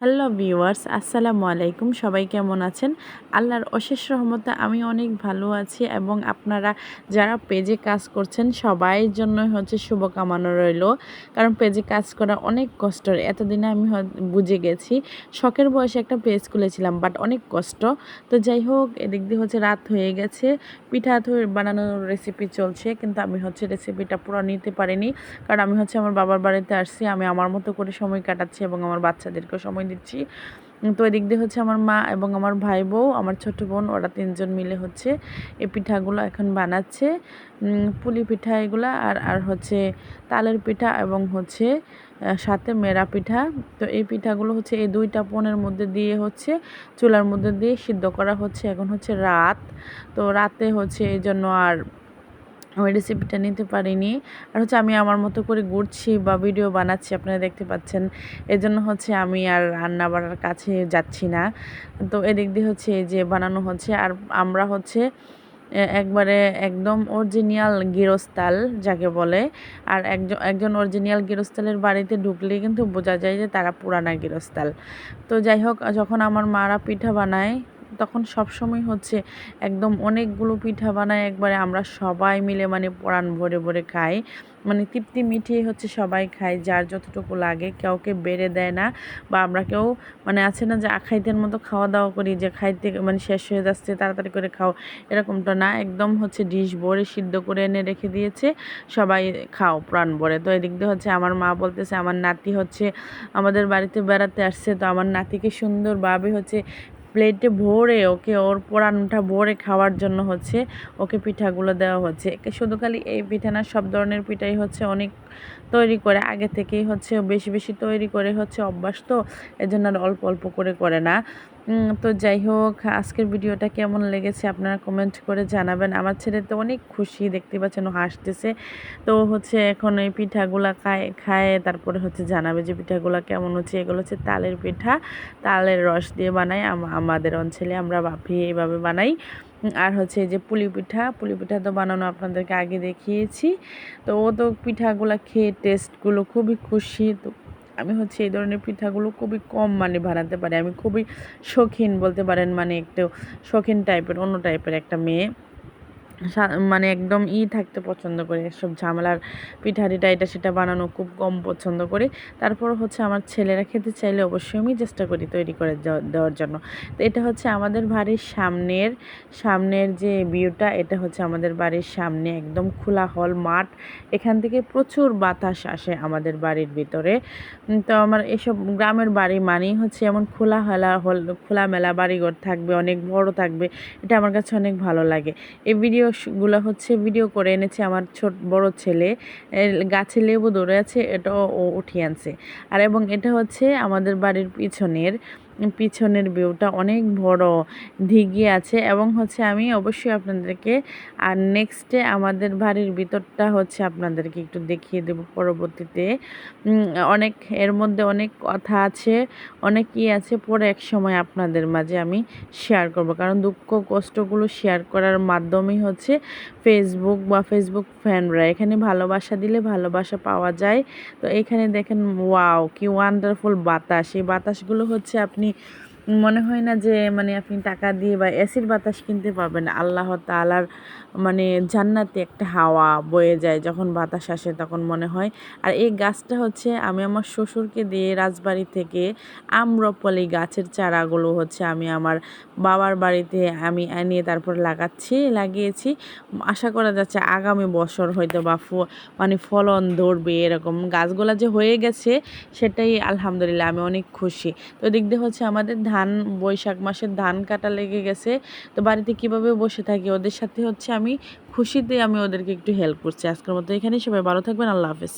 Hello viewers, আসসালামু আলাইকুম। সবাই কেমন আছেন? আল্লাহর অশেষ রহমতে আমি অনেক ভালো আছি এবং আপনারা যারা পেজে কাজ করছেন সবাইর জন্যই শুভকামনা রইলো। কারণ পেজে কাজ করা অনেক কষ্টের। এতদিনে আমি বুঝে গেছি। শখের বয়সে একটা পেজ খুলেছিলাম বাট অনেক কষ্ট। তো যাই হোক, এদিক দিয়ে রাত হয়ে গেছে। পিঠা বানানোর রেসিপি চলছে, কিন্তু আমি রেসিপিটা পুরো নিতে পারিনি। কারণ আমি আমার বাবার বাড়িতে আসছি। আমি আমার মতো করে সময় কাটাচ্ছি এবং আমার বাচ্চাদেরকেও সময় দিচ্ছি। তো এদিক দিয়ে আমার মা এবং আমার ভাই বউ, আমার ছোট বোন, ওরা তিনজন মিলে এই পিঠাগুলো এখন বানাচ্ছে। পুলি পিঠা এগুলা, আর আর তালের পিঠা এবং সাথে মেরা পিঠা। তো এই পিঠাগুলো এই দুইটা পনের মধ্যে দিয়ে চুলার মধ্যে দিয়ে সিদ্ধ করা হচ্ছে। এখন রাত, তো রাতে এই জন্য আর আমি রেসিপিটা নিতে পারিনি। আর আমি আমার মতো করে ঘুরছি বা ভিডিও বানাচ্ছি, আপনারা দেখতে পাচ্ছেন। এজন্য আমি আর রান্না বাড়ার কাছে যাচ্ছি না। তো এদিক দিয়ে এই যে বানানো হচ্ছে। আর আমরা একবারে একদম অরিজিনাল গৃহস্থাল যাকে বলে। আর একজন অরিজিনাল গৃহস্থালের বাড়িতে ঢুকলেই কিন্তু বোঝা যায় যে তারা পুরানা গৃহস্থাল। তো যাই হোক, যখন আমার মারা পিঠা বানায় তখন সবসময় একদম অনেকগুলো পিঠা বানায় একবারে, আমরা সবাই মিলে প্রাণ ভরে ভরে খাই। তৃপ্তি মিটিয়ে সবাই খায়, যার যতটুকু লাগে, কাউকে বেড়ে দেয় না। বা আমরা কেউ আছে না যে আখাইতের মতো খাওয়া দাওয়া করি, যে খাইতে শেষ হয়ে যাচ্ছে তাড়াতাড়ি করে খাও, এরকমটা না। একদম ডিশ ভরে সিদ্ধ করে এনে রেখে দিয়েছে, সবাই খাও প্রাণ ভরে। তো এদিক দিয়ে আমার মা বলতেছে আমার নাতি আমাদের বাড়িতে বেড়াতে আসছে, তো আমার নাতিকে সুন্দরভাবে প্লেটে ভরে ওকে ওর পোড়ানোটা ভরে খাওয়ার জন্য ওকে পিঠাগুলো দেওয়া হচ্ছে। শুধু খালি এই পিঠা না, সব ধরনের পিঠাই অনেক তৈরি করে আগে থেকেই বেশি বেশি তৈরি করে অভ্যাস, তো এজন্য আর অল্প অল্প করে করে না। তো যাই হোক, আজকের ভিডিওটা কেমন লেগেছে আপনারা কমেন্ট করে জানাবেন। আমার ছেলে তো অনেক খুশি, দেখতে পাচ্ছেন, ও হাসতেছে। তো এখন এই পিঠাগুলা খায় তারপরে জানাবে যে পিঠাগুলা কেমন হচ্ছে। এগুলো তালের পিঠা, তালের রস দিয়ে বানাই আমাদের অঞ্চলে, আমরা ভাপিয়ে এইভাবে বানাই। আর এই যে পুলি পিঠা তো বানানো আপনাদেরকে আগে দেখিয়েছি। তো ও তো পিঠাগুলো খেয়ে টেস্টগুলো খুবই খুশি। তো আমি এই ধরনের পিঠাগুলো খুবই কম বানাতে পারি। আমি খুবই শৌখিন বলতে পারেন, একটু শৌখিন টাইপের, অন্য টাইপের একটা মেয়ে। একদম থাকতে পছন্দ করি, সব ঝামেলার পিঠা টিঠা এটা সেটা বানানো খুব কম পছন্দ করি। তারপর আমার ছেলেরা খেতে চাইলে অবশ্যই আমি চেষ্টা করি তৈরি করে দেওয়ার জন্য। তো এটা আমাদের বাড়ির সামনের যে ভিউটা, এটা আমাদের বাড়ির সামনে একদম খোলা হল মাঠ। এখান থেকে প্রচুর বাতাস আসে আমাদের বাড়ির ভিতরে। তো আমার এসব গ্রামের বাড়ি মানেই এমন খোলামেলা বাড়িঘর থাকবে, অনেক বড় থাকবে, এটা আমার কাছে অনেক ভালো লাগে। এই ভিডিওগুলো ভিডিও করে এনেছে আমার বড় ছেলে। গাছে লেবু ধরে আছে, এটাও ও উঠিয়ে আনছে। আর এবং এটা আমাদের বাড়ির পিছনের ভিউটা অনেক বড়, দিঘি আছে। এবং আমি অবশ্যই আপনাদেরকে আর নেক্সটে আমাদের বাড়ির ভিতরটা আপনাদেরকে একটু দেখিয়ে দেব পরবর্তীতে। অনেক এর মধ্যে অনেক কথা আছে, অনেক আছে, পরে এক সময় আপনাদের মাঝে আমি শেয়ার করব। কারণ দুঃখ কষ্টগুলো শেয়ার করার মাধ্যমেই ফেসবুক ফ্যানরা, এখানে ভালোবাসা দিলে ভালোবাসা পাওয়া যায়। তো এখানে দেখেন, ওয়াও কি ওয়ান্ডারফুল বাতাস! এই বাতাসগুলো আপনি মনে হয় না যে আপনি টাকা দিয়ে বা এসির বাতাস কিনতে পারবেন। আল্লাহ তাআলার জান্নাতে একটা হাওয়া বয়ে যায়, যখন বাতাস আসে তখন মনে হয়। আর এই গাছটা আমি আমার শ্বশুরকে দিয়ে রাজবাড়ি থেকে আম্রপলি গাছের চারাগুলো আমি আমার বাবার বাড়িতে আমি এনে তারপর লাগিয়েছি। আশা করা যাচ্ছে আগামী বছর হয়তো বা ফলন ধরবে। এরকম গাছগুলা যে হয়ে গেছে সেটাই আলহামদুলিল্লাহ, আমি অনেক খুশি। তো দিক দিয়ে আমাদের বৈশাখ মাসের ধান কাটা লেগে গেছে। তো বাড়িতে কিভাবে বসে থাকি, ওদের সাথে আমি খুশিতে আমি ওদেরকে একটু হেল্প করছি। আজকের মতো এখানেই, সবাই ভালো থাকবেন, আল্লাহ হাফেজ।